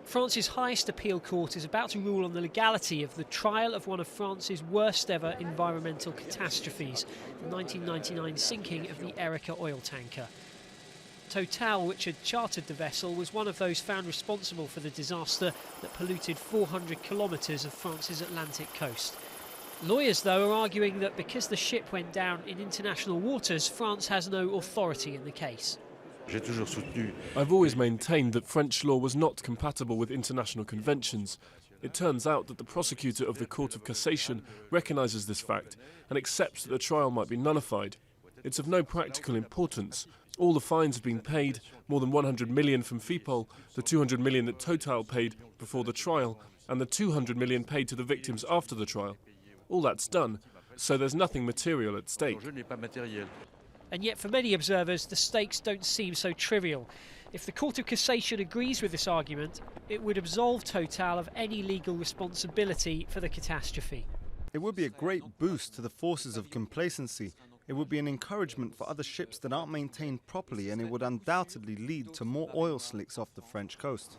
France's highest appeal court is about to rule on the legality of the trial of one of France's worst ever environmental catastrophes, the 1999 sinking of the Erika oil tanker. Total, which had chartered the vessel, was one of those found responsible for the disaster that polluted 400 kilometres of France's Atlantic coast. Lawyers, though, are arguing that because the ship went down in international waters, France has no authority in the case. I've always maintained that French law was not compatible with international conventions. It turns out that the prosecutor of the Court of Cassation recognises this fact and accepts that the trial might be nullified. It's of no practical importance. All the fines have been paid, more than 100 million from FIPOL, the 200 million that Total paid before the trial, and the 200 million paid to the victims after the trial. All that's done, so there's nothing material at stake. And yet for many observers, the stakes don't seem so trivial. If the Court of Cassation agrees with this argument, it would absolve Total of any legal responsibility for the catastrophe. It would be a great boost to the forces of complacency. It would be an encouragement for other ships that aren't maintained properly, and it would undoubtedly lead to more oil slicks off the French coast.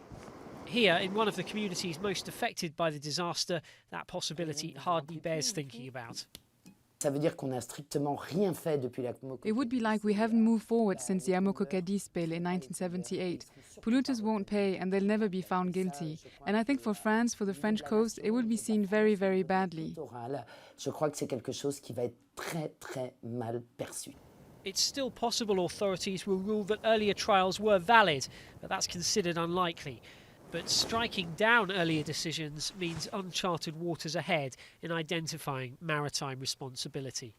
Here, in one of the communities most affected by the disaster, that possibility hardly bears thinking about. It would be like we haven't moved forward since the Amoco-Cadiz spill in 1978. Polluters won't pay and they'll never be found guilty. And I think for France, for the French coast, it would be seen very, very badly. It's still possible authorities will rule that earlier trials were valid, but that's considered unlikely. But striking down earlier decisions means uncharted waters ahead in identifying maritime responsibility.